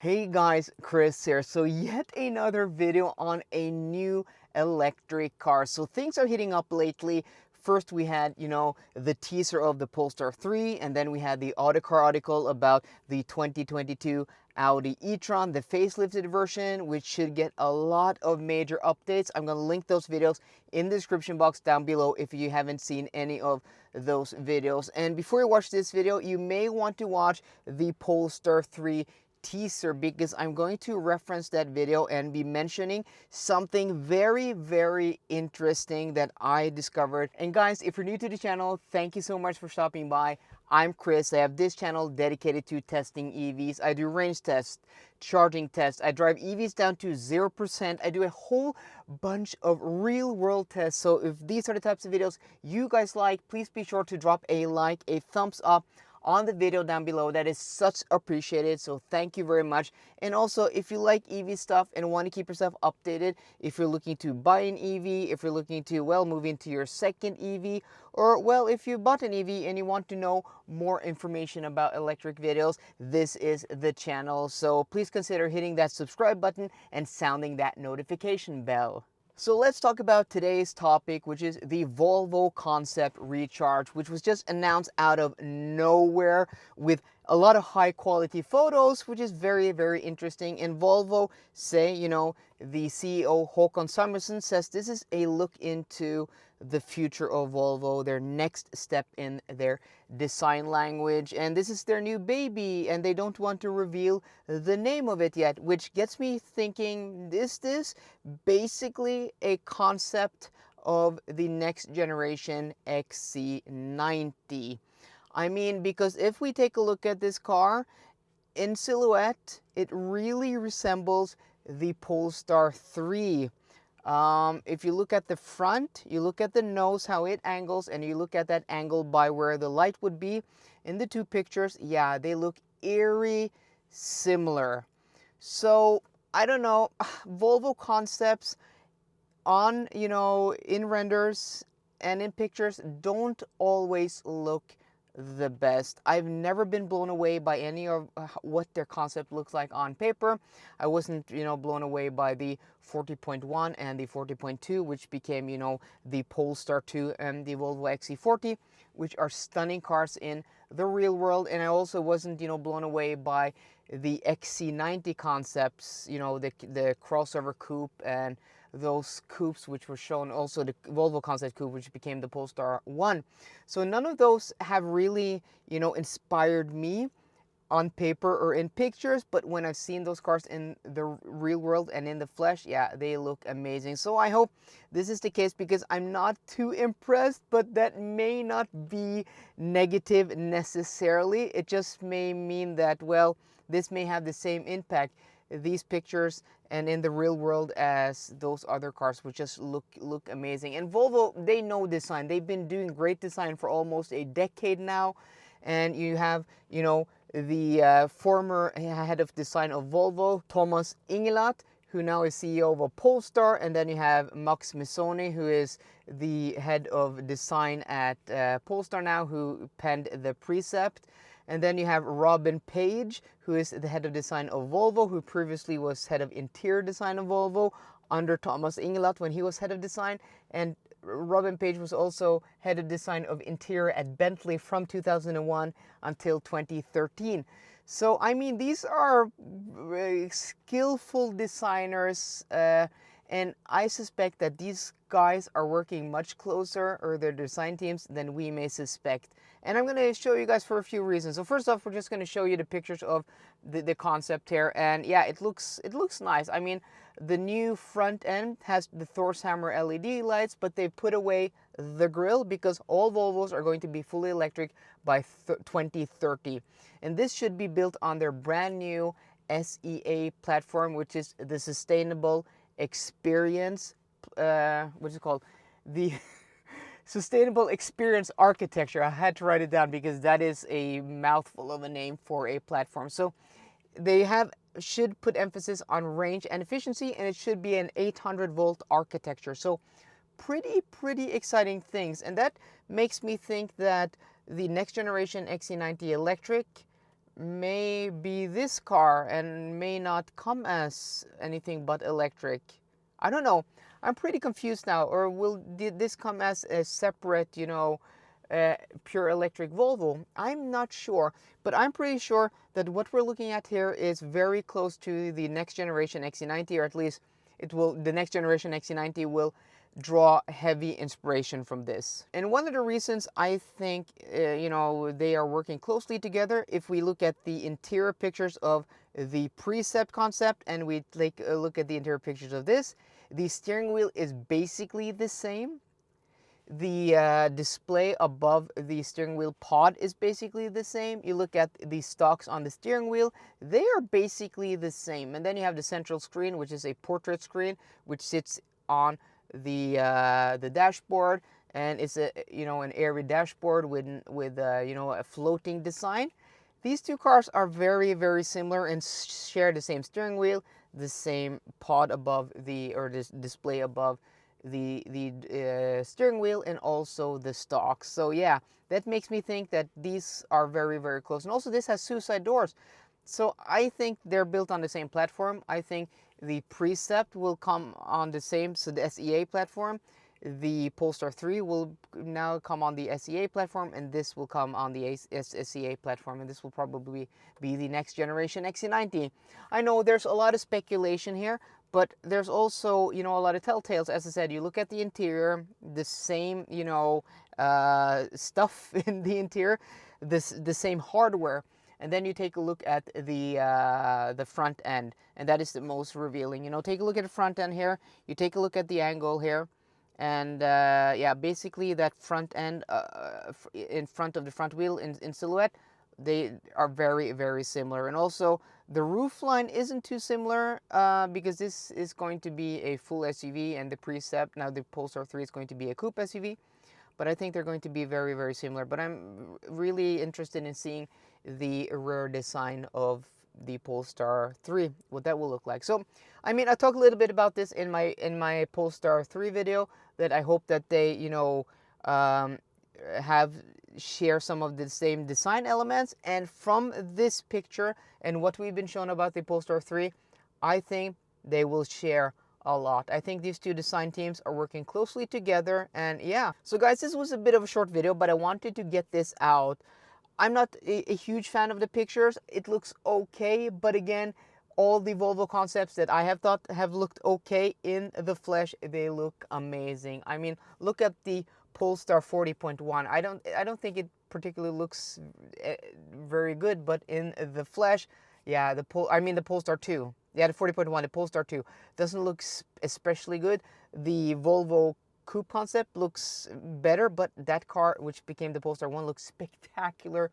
Hey guys, Kris here. So yet another video on a new electric car. So things are heating up lately. First we had, the teaser of the Polestar 3, and then we had the Autocar article about the 2022 Audi E-Tron, the facelifted version, which should get a lot of major updates. I'm going to link those videos in the description box down below if you haven't seen any of those videos. And before you watch this video, you may want to watch the Polestar 3 teaser, because I'm going to reference that video and be mentioning something very interesting that I discovered. And guys, if you're new to the channel, thank you so much for stopping by. I'm Kris. I have this channel dedicated to testing EVs. I do range tests, charging tests. I drive EVs down to 0%. I do a whole bunch of real world tests. So if these are the types of videos you guys like, please be sure to drop a like, a thumbs up on the video down below. That is such appreciated, so thank you very much. And also, if you like EV stuff and want to keep yourself updated, if you're looking to buy an EV, if you're looking to, well, move into your second EV, or, well, if you bought an EV and you want to know more information about electric videos, this is the channel. So please consider hitting that subscribe button and sounding that notification bell. So let's talk about today's topic, which is the Volvo Concept Recharge, which was just announced out of nowhere with a lot of high quality photos, which is very interesting. And Volvo say, the CEO Håkon Samuelsson says this is a look into the future of Volvo, their next step in their design language, and this is their new baby, and they don't want to reveal the name of it yet, which gets me thinking, is this basically a concept of the next generation XC90? I mean, because if we take a look at this car in silhouette, it really resembles the Polestar 3. If you look at the front, you look at the nose, how it angles, and you look at that angle by where the light would be in the two pictures, yeah, they look eerie similar. So I don't know, Volvo concepts on, in renders and in pictures don't always look the best. I've never been blown away by any of what their concept looks like on paper. I wasn't, blown away by the 40.1 and the 40.2, which became, the Polestar 2 and the Volvo XC40, which are stunning cars in the real world. And I also wasn't, blown away by the XC90 concepts, the crossover coupe and those coupes which were shown, also the Volvo concept coupe which became the Polestar 1. So none of those have really, inspired me on paper or in pictures, but when I've seen those cars in the real world and in the flesh, yeah, they look amazing. So I hope this is the case, because I'm not too impressed, but that may not be negative necessarily. It just may mean that, well, this may have the same impact, these pictures and in the real world, as those other cars, which just look amazing. And Volvo, they know design. They've been doing great design for almost a decade now. And you have, the former head of design of Volvo, Thomas Ingelat, who now is CEO of a Polestar, and then you have Max Missoni, who is the head of design at Polestar now, who penned the Precept. And then you have Robin Page, who is the head of design of Volvo, who previously was head of interior design of Volvo under Thomas Ingelat when he was head of design. And Robin Page was also head of design of interior at Bentley from 2001 until 2013. So, I mean, these are skillful designers, and I suspect that these guys are working much closer, or their design teams, than we may suspect. And I'm going to show you guys for a few reasons. So first off, we're just going to show you the pictures of the concept here. And yeah, it looks nice. I mean, the new front end has the Thor's Hammer LED lights, but they've put away the grille, because all Volvos are going to be fully electric by 2030. And this should be built on their brand new SEA platform, which is the Sustainable Experience, what's it called? The Sustainable Experience Architecture. I had to write it down because that is a mouthful of a name for a platform. So they should put emphasis on range and efficiency, and it should be an 800 volt architecture. So pretty exciting things. And that makes me think that the next generation XC90 electric may be this car and may not come as anything but electric. I don't know. I'm pretty confused now. Or did this come as a separate, you know, pure electric Volvo? I'm not sure, but I'm pretty sure that what we're looking at here is very close to the next generation XC90, or at least the next generation XC90 will draw heavy inspiration from this. And one of the reasons I think, you know, they are working closely together, if we look at the interior pictures of the Precept concept and we take a look at the interior pictures of this, the steering wheel is basically the same. The display above the steering wheel pod is basically the same. You look at the stalks on the steering wheel, they are basically the same. And then you have the central screen, which is a portrait screen, which sits on the dashboard, and it's a, you know, an airy dashboard with you know, a floating design. These two cars are very, very similar and share the same steering wheel, the same pod above the, or this display above the steering wheel, and also the stalks. So yeah, that makes me think that these are very, very close. And also this has suicide doors. So I think they're built on the same platform. I think the Precept will come on the same, so the SEA platform. The Polestar 3 will now come on the SEA platform, and this will come on the SEA platform, and this will probably be the next generation XC90. I know there's a lot of speculation here, but there's also, you know, a lot of telltales. As I said, you look at the interior, the same, you know, stuff in the interior, the same hardware. And then you take a look at the front end, and that is the most revealing. You know, take a look at the front end here. You take a look at the angle here, and yeah, basically that front end in front of the front wheel in silhouette, they are very, very similar. And also the roof line isn't too similar because this is going to be a full SUV, and the Precept, now the Polestar 3, is going to be a coupe SUV. But I think they're going to be very, very similar. But I'm really interested in seeing the rear design of the Polestar 3, what that will look like. So, I mean, I talked a little bit about this in my Polestar 3 video, that I hope that they, you know, share some of the same design elements. And from this picture and what we've been shown about the Polestar 3, I think they will share a lot. I think these two design teams are working closely together. And yeah, so guys, this was a bit of a short video, but I wanted to get this out. I'm not a huge fan of the pictures. It looks okay, but again, all the Volvo concepts that I have thought have looked okay in the flesh, they look amazing. I mean, look at the Polestar 40.1. I don't think it particularly looks very good, but in the flesh, yeah, the Polestar 2. Yeah, the 40.1, the Polestar 2 doesn't look especially good. The Volvo coupe concept looks better, but that car, which became the Polestar 1, looks spectacular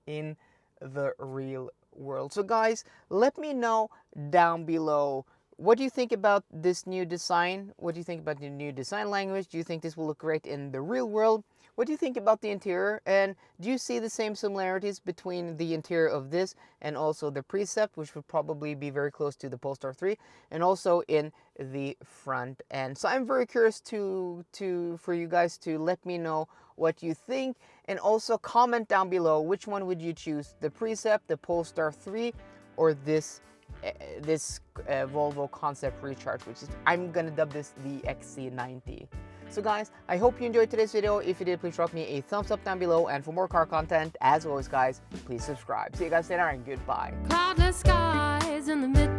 in the real world. So guys, let me know down below, what do you think about this new design? What do you think about the new design language? Do you think this will look great in the real world? What do you think about the interior? And do you see the same similarities between the interior of this and also the Precept, which would probably be very close to the Polestar 3, and also in the front end? So I'm very curious for you guys to let me know what you think, and also comment down below, which one would you choose, the Precept, the Polestar 3, or this Volvo Concept Recharge, which is, I'm gonna dub this the XC90. So guys, I hope you enjoyed today's video. If you did, please drop me a thumbs up down below, and for more car content, as always guys, please subscribe. See you guys later, and goodbye. Cloudless skies in the mid